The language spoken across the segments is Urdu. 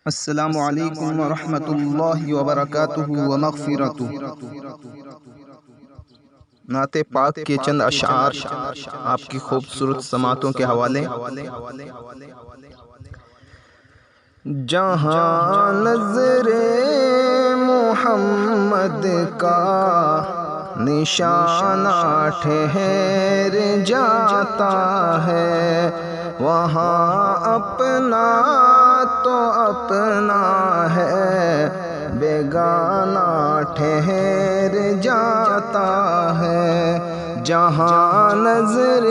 السلام علیکم ورحمۃ اللہ وبرکاتہ ومغفرتہ۔ نعت پاک کے چند اشعار آپ کی خوبصورت سماعتوں کے حوالے۔ جہاں نظر محمد کا نشانہ ٹھہر جاتا ہے، وہاں اپنا تو اپنا ہے، بیگانہ ٹھہر جاتا ہے۔ جہاں نظر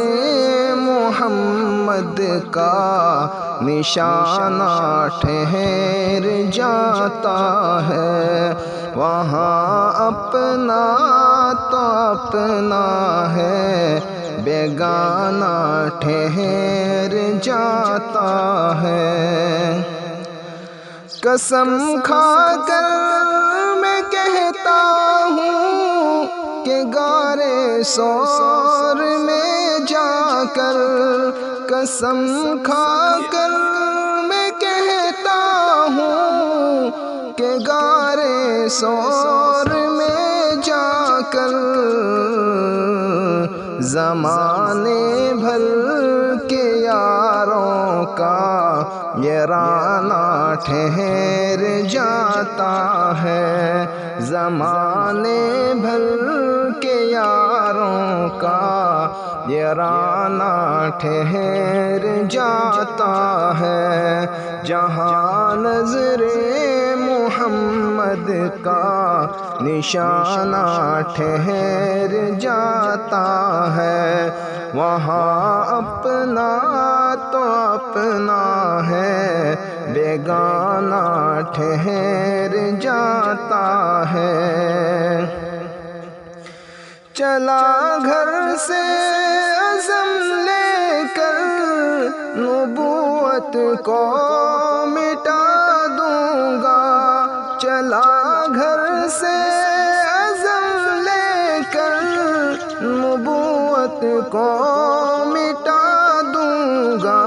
محمد کا نشانہ ٹھہر جاتا ہے، وہاں اپنا تو اپنا ہے، بیگانہ ٹھہر جاتا ہے۔ قسم کھا کر میں کہتا ہوں کہ غارِ ثور میں جا کر، قسم کھا کر میں کہتا ہوں کہ غارِ ثور میں جا کر، زمانے بھر کے یاروں کا یارانہ ٹھہر جاتا ہے، زمانے بھر کے یاروں کا یارانہ ٹھہر جاتا ہے۔ جہاں نظر محمد کا نشانہ ٹھہر جاتا ہے، وہاں اپنا تو اپنا ہے، بیگانہ ٹھہر جاتا ہے۔ چلا گھر سے عزم لے کر نبوت کو مٹا دوں گا، چلا گھر سے عزم لے کر نبوت کو مٹا دوں گا،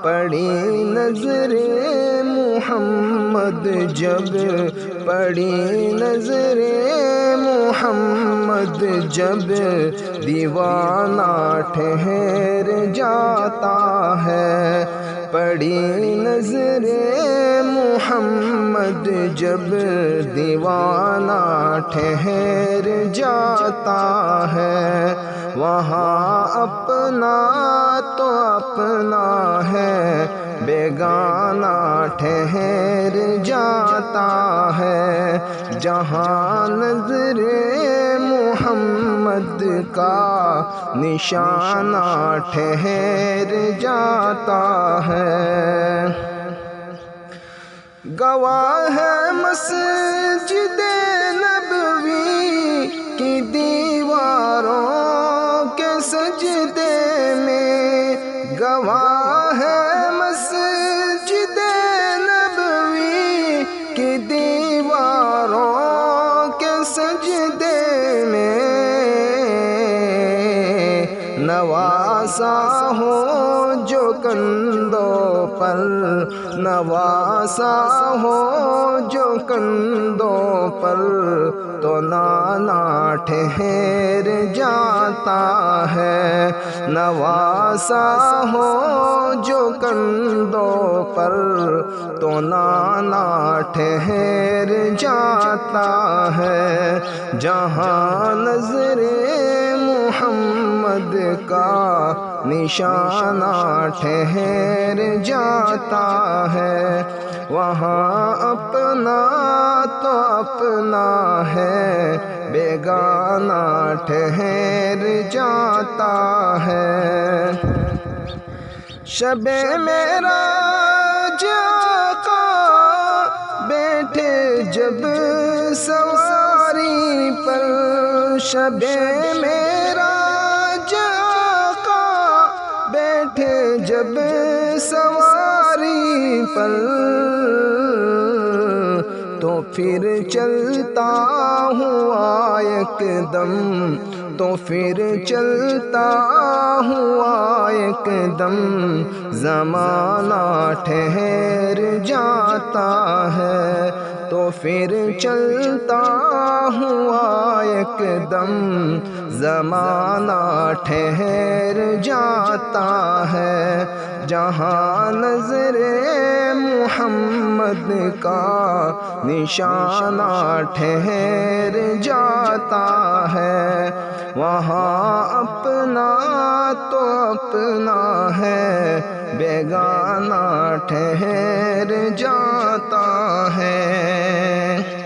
پڑی نظر محمد جب، پڑی نظر محمد جب، دیوانہ ٹھہر جاتا ہے، پڑی نظر محمد جب، دیوانہ ٹھہر جاتا ہے، وہاں اپنا تو اپنا ہے، بیگانہ ٹھہر جاتا ہے۔ جہاں نظر محمد کا نشانہ ٹھہر جاتا ہے۔ گواہ ہے مسجد نبوی کی دیواروں کے سجدے میں، گواہ ہے مسجد نبوی کی دیواروں کے سجدے میں، نواسا ہو جو کندھوں پر، نواسا ہو جو کندھوں پر، تو نانا ٹھہر جاتا ہے، نواسا ہو جو کندھوں پر، تو نانا ٹھہر جاتا ہے۔ جہاں نظر محمد کا نشانہ ٹھہر جاتا ہے، وہاں اپنا تو اپنا ہے، بیگانہ ٹھہر جاتا ہے۔ شب معراج آقا بیٹھے جب سواری پر، شب معراج آقا بیٹھے جب سواری پر، تو پھر چلتا ہوا ایک دم، تو پھر چلتا ہوا ایک دم زمانہ ٹھہر جاتا ہے، تو پھر چلتا ہوا ایک دم زمانہ ٹھہر جاتا ہے، جہاں نظر محمد کا نشانہ ٹھہر جاتا ہے، وہاں اپنا تو اپنا ہے، بیگانہ ٹھہر جاتا ہے۔